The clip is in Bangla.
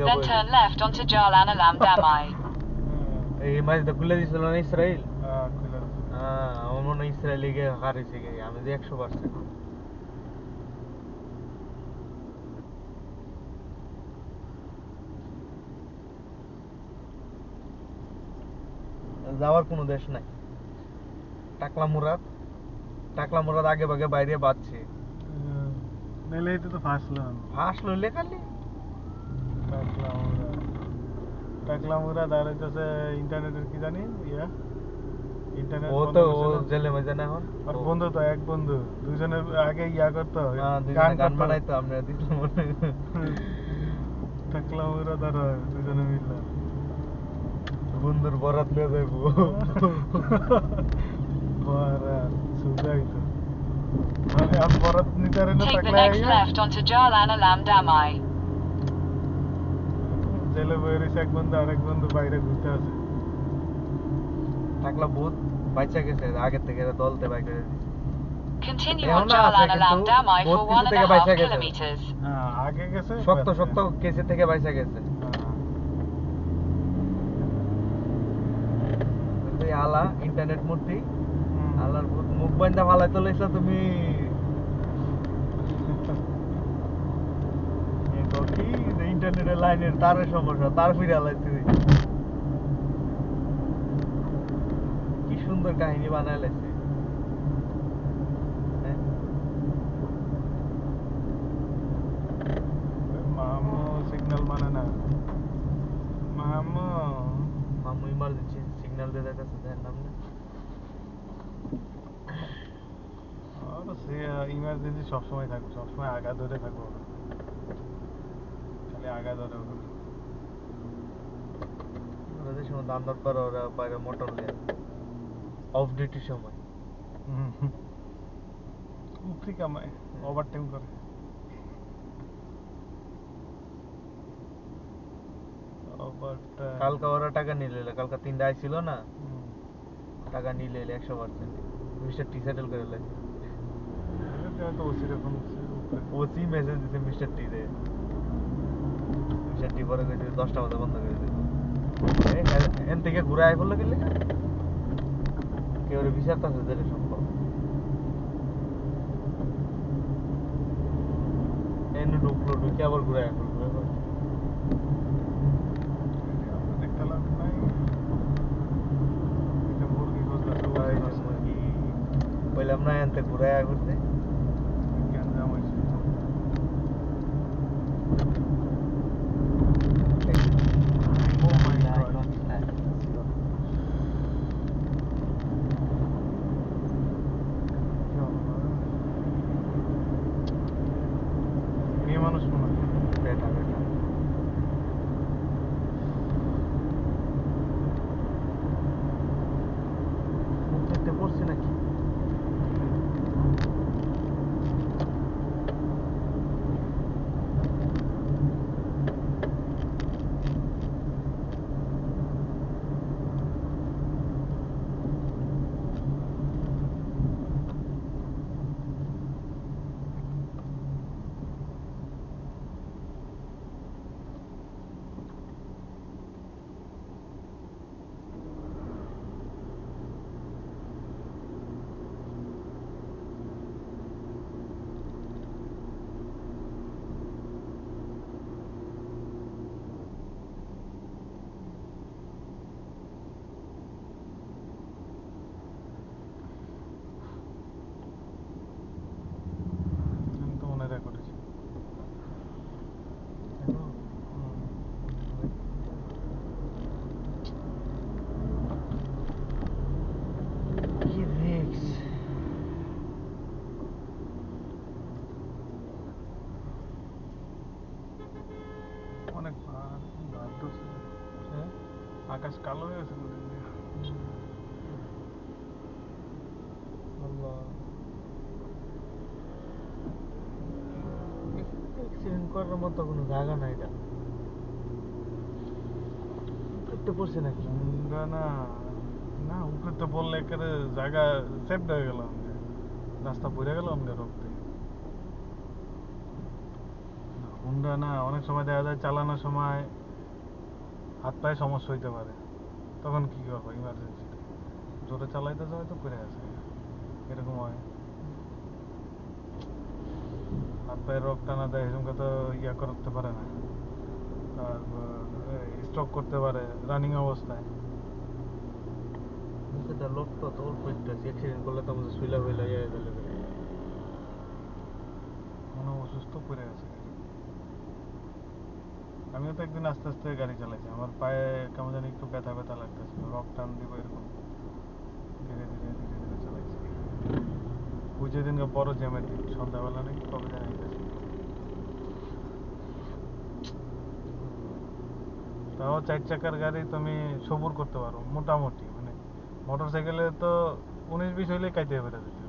Then turn left onto Jalan Alam Damai. এই মাঝে খুলে দিছিল না ইসরায়েল? খুলে দিছিল। আমার মনে হয় ইসরায়েলে গিয়ে হারিয়েছে গিয়ে আমি যে 100%। যাওয়ার কোনো দেশ নাই। টাকলা মুরাদ আগে ভাগে বাইরে বাঁচছে। নেলেই তো ফাঁস লইলে খালি টাকলা মুরাদ আর হইতেছে ইন্টারনেটের কি জানি ইন্টারনেট ও তো ও জেলে মজা না এখন। আর বন্ধু তো এক বন্ধু দুইজনে আগে করতো গান বানাইতো আমরা দিছিল মনে। টাকলা মুরাদ আর দুইজনে মিললে বন্ধুর বরাত লয়ে যাইবো। বরাত সুগাইতো মানে আর বরাত নিতে রে না Take the next left onto Jalan Alam Damai. জেলে বইরেছে এক বন্ধু আরেক বন্ধু বাইরে ঘুরতে আছে। টাকলা বহুত বাইচা গেছে আগে থেকে দলতে বাই করে দিছে। Continue on Jalan Alam Damai for 1.5 kilometers. আগে গেছে শক্ত কেসে থেকে বাইচা গেছে। তুই আলা ইন্টারনেট মূর্তি আলার মুখ বান্ধা ফালাইতে লইছ তুমি। কি ইন্টারনেটের লাইনের তারের সমস্যা তার ফিরে আলাইছি। কি সুন্দর কাহিনী বানায় লাইছে। মামু সিগন্যাল মানে না মামু ইমার্জেন্সি সিগন্যাল দিয়ে দেখাচ্ছে দেন নামনে। আর সে ইমার্জেন্সি সবসময় থাকবো সবসময় আগা ধরে থাকবো খালি আগা ধরে ওদের সময় দাম দর করে ওরা বাইরে মোটর নেয় অফ ডিউটির সময় উপরি কামায় ওভারটাইম করে। কালকে ওরা টাকা নিলে কালকে 3টা আইছিল না টাকা নিলে 100% মিস্টার টি সেটেল করে লাগছে। ওসি মেসেজ দিছে মিস্টার টি রে। মিস্টার টি পরে কইছে 10টা মধ্যে বন্ধ করে দিল। এন থেকে ঘুরে আই বললো গেলে কেউ বিচার তো আছে যেটা সম্ভব। এনে ঢুকলো ঢুকে আবার ঘুরে আই বললো দেখতে লাভ নাই মুরগি বললাম না এনতে ঘুরে আই করতে গ্যাঞ্জাম হয়েছে। মেয়ে মানুষ মনে হয় বেটা দেখতে পড়ছে নাকি অনেক আকাশ কালো হয়ে গেছে অ্যাক্সিডেন্ট করার মতো কোনো জায়গা নাই এটা করতে পড়ছে নাকি না না উপরে তো বললে একেবারে জায়গা সেফ হয়ে গেল রাস্তা পড়ে গেল রক্তে হুন্ডা না, অনেক সময় দেখা যায় চালানোর সময় হাত পায়ে সমস্যা হইতে পারে, তখন কি করবো ইমার্জেন্সিতে? জোরে চালাইতে সময় তো পড়ে আছে, এরকম হয়। হাত পায়ের রোগ টানা দেয়, এরকম তো ইয়া করতে পারে না, তারপর স্ট্রোক করতে পারে রানিং অবস্থায়। সেটা লোক তো অল্প একটু আছে, অ্যাক্সিডেন্ট করলে তো আমাদের শুইলা হইলা ইয়ে হয়ে গেলে মনে হয় অসুস্থ পড়ে আছে। আমিও তো একদিন আস্তে আস্তে গাড়ি চালাইছি, আমার পায়ে কেমন জানি একটু ব্যথা ব্যথা লাগতেছিল, রক টান দিব এরকম, ধীরে ধীরে ধীরে ধীরে চালাইছি। ওই যেদিনকে বড় জ্যামের দিন, সন্ধ্যাবেলা নাকি কবে জানি আইতেছি, তাও 4 চাকার গাড়ি তুমি সবুর করতে পারো মোটামুটি, মানে মোটর সাইকেলে তো 19-20 হইলে কাইতে বেরো যেত।